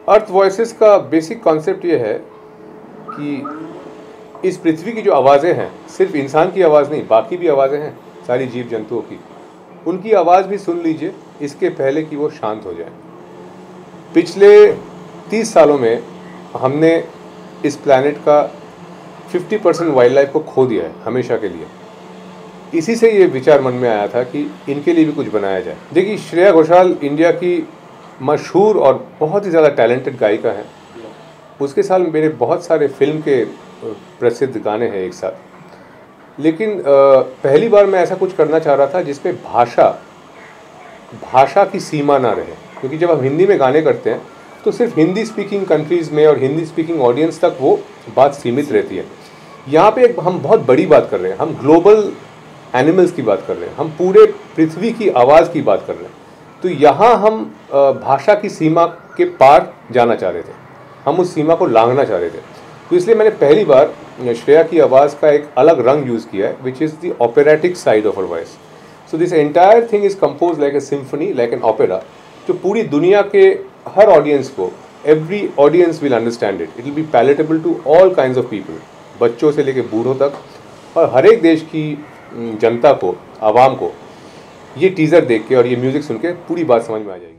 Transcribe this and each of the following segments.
अर्थ voices का basic concept ये है कि इस पृथ्वी की जो आवाज़ें हैं, सिर्फ इंसान की आवाज़ नहीं, बाकी भी आवाज़ें हैं सारी जीव जंतुओं की, उनकी आवाज़ भी सुन लीजिए इसके पहले कि वो शांत हो जाए। पिछले 30 सालों में हमने इस प्लैनेट का 50% वाइल्ड लाइफ को खो दिया है हमेशा के लिए। इसी से ये विचार मन में आया था कि इनके लिए भी कुछ बनाया जाए। देखिए, श्रेया घोषाल इंडिया की मशहूर और बहुत ही ज़्यादा टैलेंटेड गायिका है। उसके साथ मेरे बहुत सारे फिल्म के प्रसिद्ध गाने हैं एक साथ। लेकिन पहली बार मैं ऐसा कुछ करना चाह रहा था जिसमें भाषा की सीमा ना रहे, क्योंकि जब हम हिंदी में गाने करते हैं तो सिर्फ हिंदी स्पीकिंग कंट्रीज़ में और हिंदी स्पीकिंग ऑडियंस तक वो बात सीमित रहती है। यहाँ पे हम बहुत बड़ी बात कर रहे हैं, हम ग्लोबल एनिमल्स की बात कर रहे हैं, हम पूरे पृथ्वी की आवाज़ की बात कर रहे हैं। तो यहाँ हम भाषा की सीमा के पार जाना चाह रहे थे, हम उस सीमा को लांघना चाह रहे थे। तो इसलिए मैंने पहली बार श्रेया की आवाज़ का एक अलग रंग यूज़ किया है, which is the operatic side of her voice. So this entire thing is compose like a symphony, like an opera, जो पूरी दुनिया के हर ऑडियंस को, every audience will understand it, it will be palatable to all kinds of people, बच्चों से लेकर बूढ़ों तक, और हर एक देश की जनता को, आवाम को ये टीज़र देख के और ये म्यूज़िक सुन के पूरी बात समझ में आ जाएगी।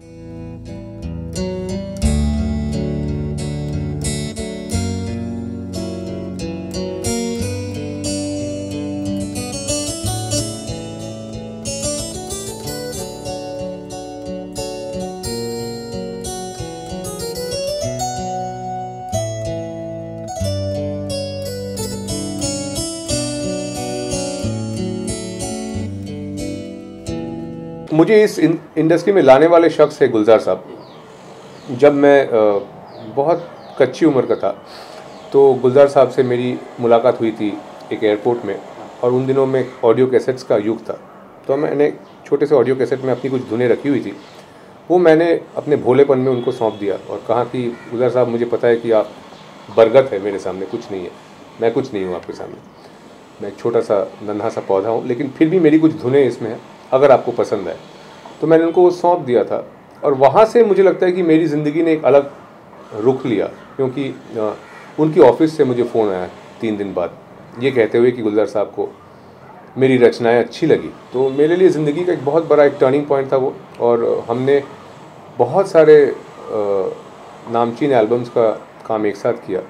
मुझे इस इंडस्ट्री में लाने वाले शख्स है गुलजार साहब। जब मैं बहुत कच्ची उम्र का था तो गुलजार साहब से मेरी मुलाकात हुई थी एक एयरपोर्ट में, और उन दिनों में ऑडियो कैसेट्स का युग था। तो मैंने छोटे से ऑडियो कैसेट में अपनी कुछ धुनें रखी हुई थी, वो मैंने अपने भोलेपन में उनको सौंप दिया और कहा कि गुलजार साहब, मुझे पता है कि आप बरगद है मेरे सामने, कुछ नहीं है, मैं कुछ नहीं हूँ आपके सामने, मैं एक छोटा सा नन्हा सा पौधा हूँ, लेकिन फिर भी मेरी कुछ धुनें इसमें हैं, अगर आपको पसंद आए। तो मैंने उनको वो सौंप दिया था, और वहाँ से मुझे लगता है कि मेरी ज़िंदगी ने एक अलग रुख लिया, क्योंकि उनकी ऑफिस से मुझे फ़ोन आया 3 दिन बाद, ये कहते हुए कि गुलजार साहब को मेरी रचनाएं अच्छी लगी। तो मेरे लिए ज़िंदगी का एक बहुत बड़ा एक टर्निंग पॉइंट था वो, और हमने बहुत सारे नामचीन एल्बम्स का काम एक साथ किया।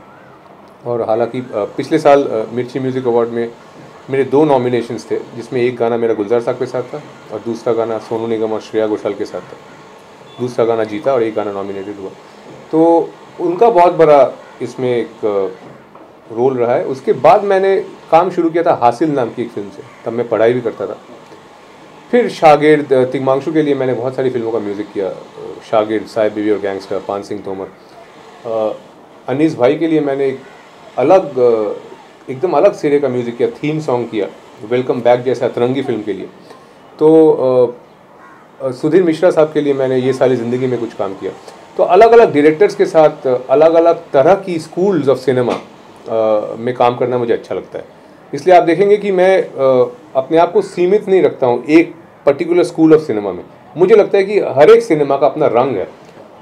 और हालांकि पिछले साल मिर्ची म्यूज़िक अवार्ड में मेरे 2 नॉमिनेशंस थे, जिसमें एक गाना मेरा गुलजार साहब के साथ था और दूसरा गाना सोनू निगम और श्रेया घोषाल के साथ था। दूसरा गाना जीता और एक गाना नॉमिनेटेड हुआ। तो उनका बहुत बड़ा इसमें एक रोल रहा है। उसके बाद मैंने काम शुरू किया था हासिल नाम की एक फिल्म से, तब मैं पढ़ाई भी करता था। फिर शागिर्द, तिग्मांशु के लिए मैंने बहुत सारी फिल्मों का म्यूज़िक किया, शागिर्द, साहिब बीवी और गैंगस्टर, पान सिंह तोमर। अनीस भाई के लिए मैंने एक एकदम अलग सिरे का म्यूज़िक किया, थीम सॉन्ग किया वेलकम बैक जैसा अतरंगी फिल्म के लिए। तो सुधीर मिश्रा साहब के लिए मैंने ये सारी ज़िंदगी में कुछ काम किया। तो अलग अलग डायरेक्टर्स के साथ अलग अलग तरह की स्कूल्स ऑफ सिनेमा में काम करना मुझे अच्छा लगता है। इसलिए आप देखेंगे कि मैं अपने आप को सीमित नहीं रखता हूँ एक पर्टिकुलर स्कूल ऑफ सिनेमा में। मुझे लगता है कि हर एक सिनेमा का अपना रंग है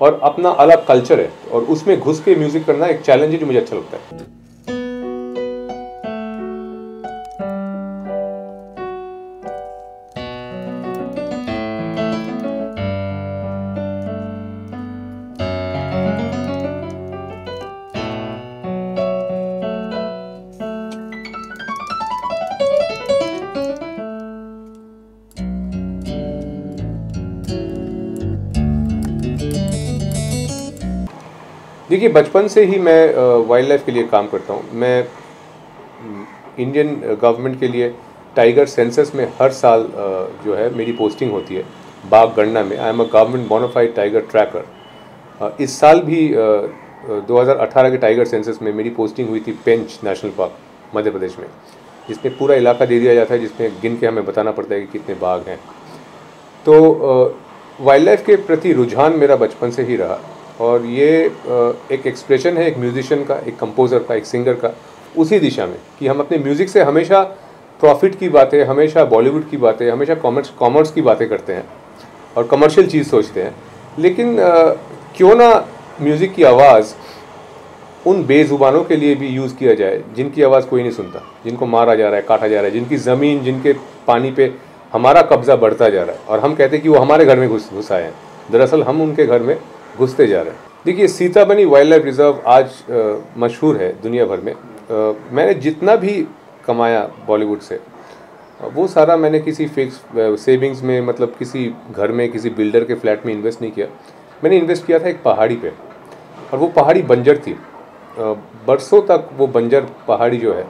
और अपना अलग कल्चर है, और उसमें घुस के म्यूज़िक करना एक चैलेंज है जो मुझे अच्छा लगता है। देखिए, बचपन से ही मैं वाइल्ड लाइफ के लिए काम करता हूँ। मैं इंडियन गवर्नमेंट के लिए टाइगर सेंसस में हर साल जो है मेरी पोस्टिंग होती है बाघ गणना में। I am a government bona fide tiger tracker. इस साल भी 2018 के टाइगर सेंसस में मेरी पोस्टिंग हुई थी पेंच नेशनल पार्क मध्य प्रदेश में, जिसमें पूरा इलाका दे दिया जाता है, जिसमें गिन के हमें बताना पड़ता है कि कितने बाघ हैं। तो वाइल्ड लाइफ के प्रति रुझान मेरा बचपन से ही रहा, और ये एक एक्सप्रेशन है एक म्यूजिशियन का, एक कंपोज़र का, एक सिंगर का, उसी दिशा में कि हम अपने म्यूज़िक से हमेशा प्रॉफिट की बातें, हमेशा बॉलीवुड की बातें, हमेशा कॉमर्स की बातें करते हैं और कमर्शियल चीज़ सोचते हैं। लेकिन क्यों ना म्यूज़िक की आवाज़ उन बेज़ुबानों के लिए भी यूज़ किया जाए जिनकी आवाज़ कोई नहीं सुनता, जिनको मारा जा रहा है, काटा जा रहा है, जिनकी ज़मीन, जिनके पानी पे हमारा कब्ज़ा बढ़ता जा रहा है और हम कहते हैं कि वो हमारे घर में घुस आए हैं। दरअसल हम उनके घर में घुसते जा रहे हैं। देखिए, सीताबनी वाइल्ड लाइफ रिजर्व आज मशहूर है दुनिया भर में। मैंने जितना भी कमाया बॉलीवुड से, वो सारा मैंने किसी फिक्स सेविंग्स में, मतलब किसी घर में, किसी बिल्डर के फ्लैट में इन्वेस्ट नहीं किया। मैंने इन्वेस्ट किया था एक पहाड़ी पे, और वो पहाड़ी बंजर थी। बरसों तक वो बंजर पहाड़ी जो है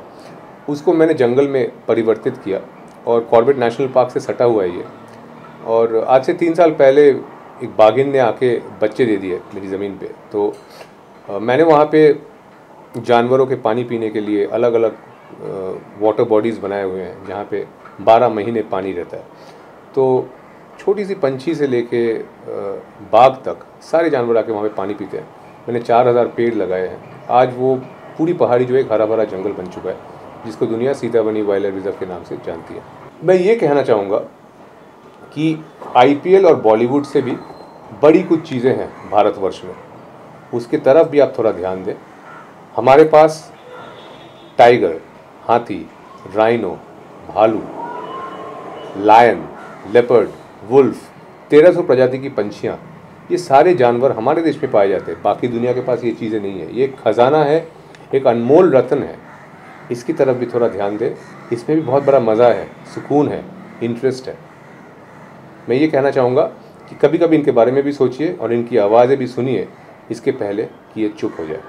उसको मैंने जंगल में परिवर्तित किया, और कॉर्बेट नेशनल पार्क से सटा हुआ है ये। और आज से 3 साल पहले एक बाघिन ने आके बच्चे दे दिए मेरी ज़मीन पे। तो मैंने वहाँ पे जानवरों के पानी पीने के लिए अलग अलग वाटर बॉडीज़ बनाए हुए हैं जहाँ पे 12 महीने पानी रहता है। तो छोटी सी पंछी से लेके बाघ तक सारे जानवर आके वहाँ पे पानी पीते हैं। मैंने 4000 पेड़ लगाए हैं। आज वो पूरी पहाड़ी जो है एक हरा भरा जंगल बन चुका है, जिसको दुनिया सीताबनी वाइल्ड लाइफ रिजर्व के नाम से जानती है। मैं ये कहना चाहूँगा कि IPL और बॉलीवुड से भी बड़ी कुछ चीज़ें हैं भारतवर्ष में, उसकी तरफ भी आप थोड़ा ध्यान दें। हमारे पास टाइगर, हाथी, राइनो, भालू, लायन, लेपर्ड, वुल्फ, 1300 प्रजाति की पंछियाँ, ये सारे जानवर हमारे देश में पाए जाते हैं। बाकी दुनिया के पास ये चीज़ें नहीं है। ये एक खजाना है, एक अनमोल रत्न है। इसकी तरफ भी थोड़ा ध्यान दें। इसमें भी बहुत बड़ा मज़ा है, सुकून है, इंटरेस्ट है। मैं ये कहना चाहूँगा कि कभी कभी इनके बारे में भी सोचिए और इनकी आवाज़ें भी सुनिए, इसके पहले कि ये चुप हो जाए।